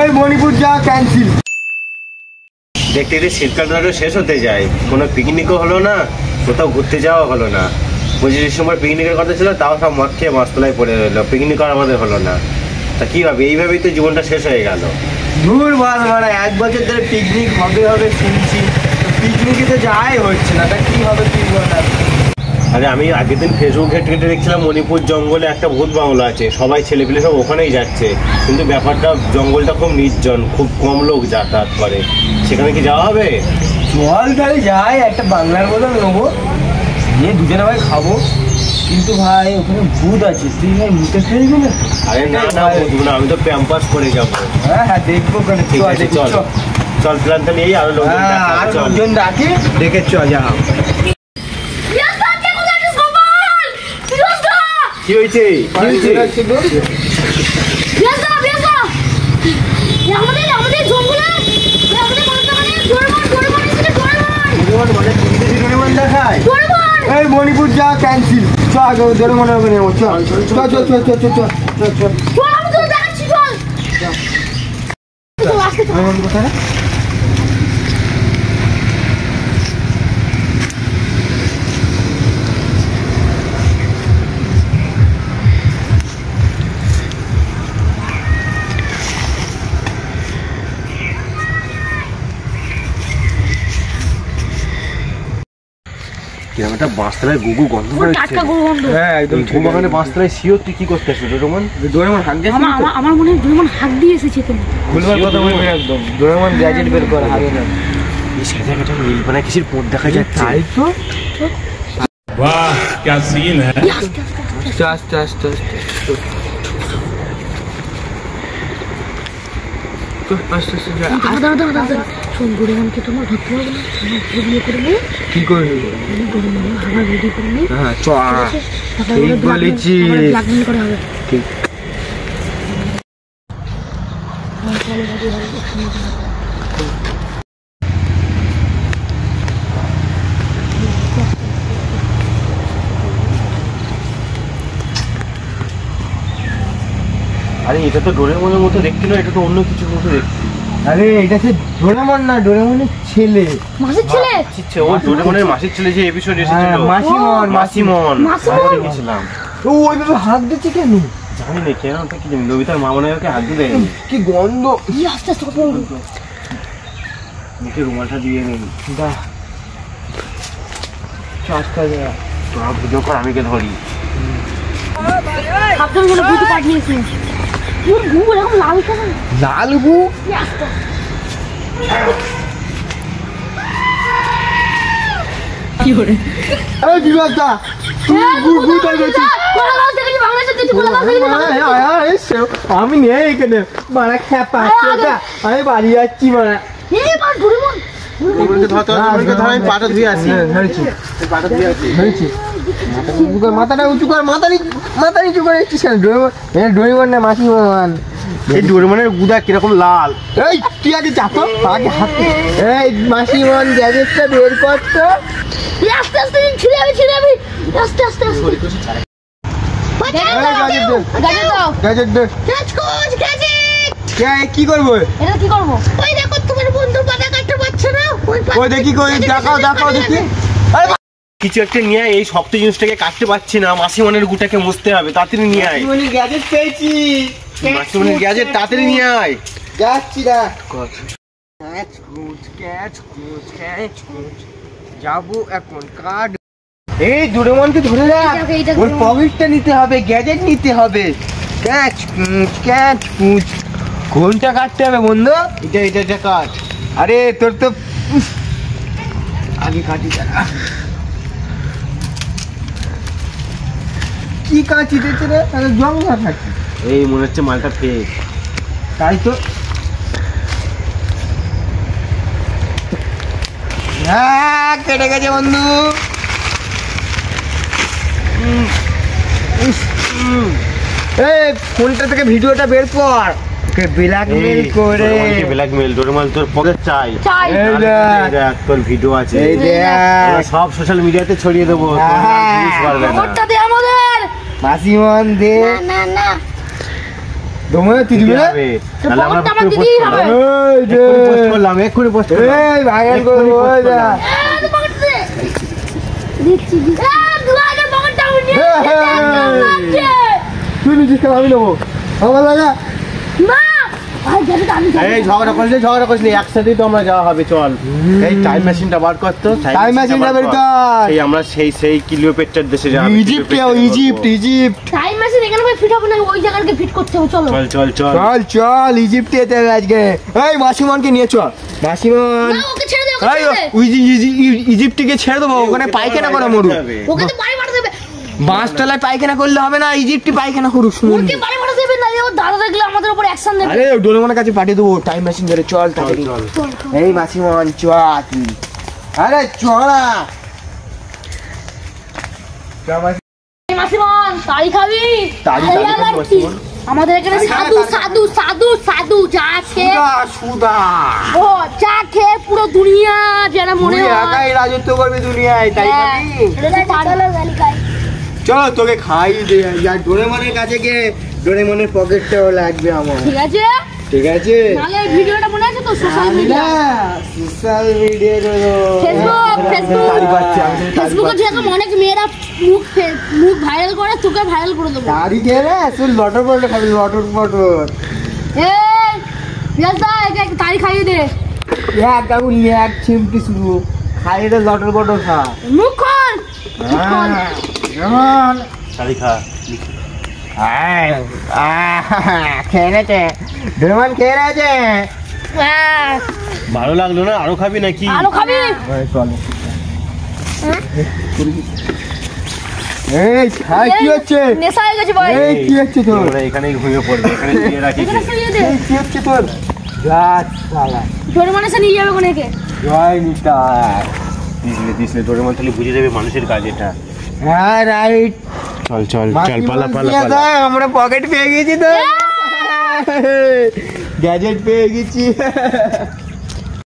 এই মণিপুর যাওয়া ক্যান্সেল। দেখতে দেখতে শীতকালটা শেষ হতে যায়, কোনো পিকনিকও হলো না, কোথাও ঘুরতে যাওয়া হলো না। 25 ডিসেম্বর পিকনিকের কথা ছিল, তাও সব মদ খেয়ে মাছতলায় পড়ে রইলো, পিকনিক আর আমাদের হলো না। তা কী হবে, এইভাবেই তো জীবনটা শেষ হয়ে গেল। দূর বল মানে 1 বছর ধরে পিকনিক হবে হবে শুনছি, পিকনিকে তো যাওয়াই হচ্ছে না, তা কী হবে কি বলা। আরে আমি আগের দিন ফেসবুক ঘেটে ঘেটে দেখছিলাম মণিপুর জঙ্গলে একটা ভূত বাংলো আছে, সবাই ছেলেপিলে সব ওখানেই যাচ্ছে, কিন্তু ব্যাপারটা জঙ্গলটা খুব নির্জন, খুব কম লোক যাতায়াত করে, সেখানে কি যাওয়া হবে? চল তাহলে যাই, একটা বাংলার বোতল নেবো, নিয়ে দুজনে ভাই খাবো, কিন্তু ভাই ওখানে ভূত আছে, তুই ভাই মুখে ফেলবি না? আরে না না বুঝবো না, আমি তো প্যাম্পাস করে যাবো। হ্যাঁ হ্যাঁ দেখবো ওখানে, ঠিক আছে চল চল, প্ল্যান তো নেই, আরো লোকজন ডাকি, ডেকে চ যা। কি হয়েছে? মণিপুর যা ক্যান্সেল, চল মনে হবে নেবো, চল চল চল চল চল চল চল কোথায়? একটা বাঁশতলায় গুগু গন্ধ পাচ্ছে। হ্যাঁ একদম ঘুমাখানে বাঁশতলায় শিওর তুই কি করতে আসছিস ডোরেমন? ডোরেমন হাঁক দিয়ে আমার মনে হয় ডোরেমন হাঁক দিয়ে এসেছে। তুমি ভুলভাল কথা বলবি একদম, ডোরেমন গ্যাজেট বের করা হবে না। এই সাদা কাটা নীলপানা কিসের পোট দেখা যাচ্ছে? তাই তো। वाह क्या सीन है। আস্তে আস্তে আস্তে আস্তে শোন, ডোরেমনকে তোমার ধরতে হবে না, আমার বিয়ে করবো। কি করে ডোরেমন হাওয়া রেডি করে নি। হ্যাঁ চ ঠিক বলেছি, ব্ল্যাকমেল করা হবে। ঠিক। আরে এটা তো ডোরেমনের মতো দেখতে না, এটা তো অন্য কিছুর মতো দেখতে। আরে এটা সে ডোরেমন না, ডোরেমনের ছেলে। মাসির ছেলে? ও ডোরেমনের মাসির ছেলে যে এপিসোড এসেছিল, মাসিমন আমরা দেখেছিলাম। ও ওইভাবে হাত দিচ্ছে কেন জানি না, কেন তা কি জানি, নবিতার মা মনে হয় ওকে হাত দিয়ে দেয়নি। কি গন্ধ। আস্তে আস্তে কথা বলবো, মুখে রুমালটা দিয়ে নেই। আস্তে যা, তোরা ভিডিও কর, আমি কে ধরি। আপনার মনে ভূত পাঠিয়েছে। ওর গু এরকম লাল কেন? লাল গু? কি করে? আরে বিবাদা তুই গু গু তাই গেছিস? আমি নেই এখানে, মারা খ্যাপা আমি বাড়ি যাচ্ছি মারা। পাটা ধুয়ে আসি। মাথাটা উঁচু কর, মাথা নিচু করে এসছিস কেন? ডোরেমন না মাসিমন। এই ডোরেমনের গুদা কিরকম লাল। এই তুই আগে যা তো, আগে হাত। এই মাসিমন গ্যাজেটটা বের কর তো। আস্তে আস্তে ছিড়ে যাবি আস্তে আস্তে গ্যাজেট দে। কি করবো? এটা কি করবো? ওই দেখো তোমার বন্ধু পাতা কাটতে পারছে না। ওই দেখি কই, দেখাও দেখি। কিছু একটা নিয়ে আয়, এই শক্ত জিনিসটাকে কাটতে পারছি না, মাসিমনের গুটাকে মুছতে হবে, তাড়াতাড়ি নিয়ে আয়। মাসিমনের গ্যাজেট পেয়েছি। মাসিমনের গ্যাজেট তাড়াতাড়ি নিয়ে আয়। যাচ্ছি না। যাবো এখন কার্ড। এই ডোরেমনকে ধরে রাখ, ওর পকেটটা নিতে হবে, গ্যাজেট নিতে হবে। কোনটা কাটতে হবে বন্ধু? এটা কাট। আরে তোর তো আগে কাটি। কি কাঁচি দিচ্ছে রে? জং না থাকি। এই মনে হচ্ছে মালটা ফেক। তাই তো। হ্যাঁ কেটে গেছে বন্ধু। এই ফোনটা থেকে ভিডিওটা বের কর, ব্ল্যাকমেল করে। ব্ল্যাকমেল ডোরেমন তোর পকেট চাই। এই দেখ তোর ভিডিও আছে, এই দেখ সব সোশ্যাল মিডিয়াতে ছড়িয়ে দেবো, হ্যাঁ। বুঝতে পারবে না। দে আমাদের। মাসিমন দে। মাসিমন দে। না না না, মাসিমন মাসিমন দে। দমে তুই দিবি না? তাহলে আমরা পকেটটা আমার পোস্ট দিতেই হবে। এই যে করলাম, এক্ষুনি পোস্ট করলাম। এই ভাইরাল করে ওই যা দিচ্ছি দুয়ারের পকেটটা আমি নিয়ে যাচ্ছি। তুই নিচ্ছিস কেন? আমি নেবো আমার লাগা। না ভাই যাবে তো আমি এই ঝগড়া করিস নি, একসাথেই তো আমরা যাওয়া হবে, চল। এই টাইম মেশিনটা বার করতো, টাইম মেশিনটা বের কর। এই আমরা সেই কিলিওপেট্রার দেশে যাবো। ইজিপ্টে ইজিপ্ট টাইম মেশিন এখানে ভাই ফিট হবে না, ওই জায়গাকে ফিট করতে হবে। চলো চল চল ইজিপ্টে যেতে হবে আজকে। এই মাসিমানকে নিয়ে চল। মাসিমান না ওকে ছেড়ে দে, ওকে এই ছেড়ে দে। ইজিপ্টকে ছেড়ে দেবো, ওখানে পায়খানা করে মরুক। ওকে তো বাড়ি পাঠাতে হবে। বাঁশতলায় পায়খানা করলে হবে না, ইজিপ্টে পায়খানা করুক। শুনুন ওকে বাড়ি পাঠাতে হবে, না ও দাদা দেখলে আমাদের উপর অ্যাকশন দেবে। আরে ডোরেমনের কাছে পাঠিয়ে দেবো টাইম মেশিন ধরে। চল তাড়াতাড়ি। এই মাসিমান চল তুই। আরে চলা এই মাসিমন তাড়ি খাবি? তাড়ি আরে খাবো আবার কি? মাসিমন। আমাদের এখানে সাধু চা খেয়ে সুদা ও চা খেয়ে পুরো দুনিয়া যেন মনে তুই হয় একাই রাজত্ব করবি দুনিয়ায়, তাই হ্যাঁ, ভাবি? এটা পাগল। চলো তোকে খাই দে। ডোরেমনের কাছে গিয়ে ডোরেমনের পকেটটাও লাগবে আমার। ঠিক আছে, ঠিক আছে? নাহলে এই ভিডিওটা মনে আছে তো সোশ্যাল আমি মিডিয়া না সোশ্যাল মিডিয়া ফেসবুকে যেরকম অনেক মেয়েরা মুখ ভাইরাল করে, তোকে ভাইরাল করে দেবো। দাড়ি খেয়ে রে তুই লটর পটর খাবি, লটর পটর। এই বিয়াসদা একে তাড়ি খাইয়ে দে। এক কাকু এক চিমটি শুরু খাই রে, লটর পটর খা। মুখ খোল, মুখ খোল। কেমন শাড়ি খা। খেয়ে নেছে ডোরেমন, খেয়ে নেছে। হ্যাঁ, ভালো লাগলো না? আরো খাবি নাকি? আরো খাবি? চল এই খাই। কি হচ্ছে? নেশা হয়ে গেছে ভাই। এই কি হচ্ছে তোর? আমরা এখানেই ঘুমিয়ে পড়বো, এখানে শুয়ে রাখি। এখানে শুইয়ে দে। এই কি হচ্ছে তোর? গাছ শালা তোর মনে সে নিয়ে যাবে কোনেকে? জয় নিতাই। দিসলে তোর মন তাহলে বুঝে যাবে মানুষের কাজ এটা। হ্যাঁ রাইট। চল পালা আমরা পকেট পেয়ে গেছি তো, গ্যাজেট পেয়ে গেছি।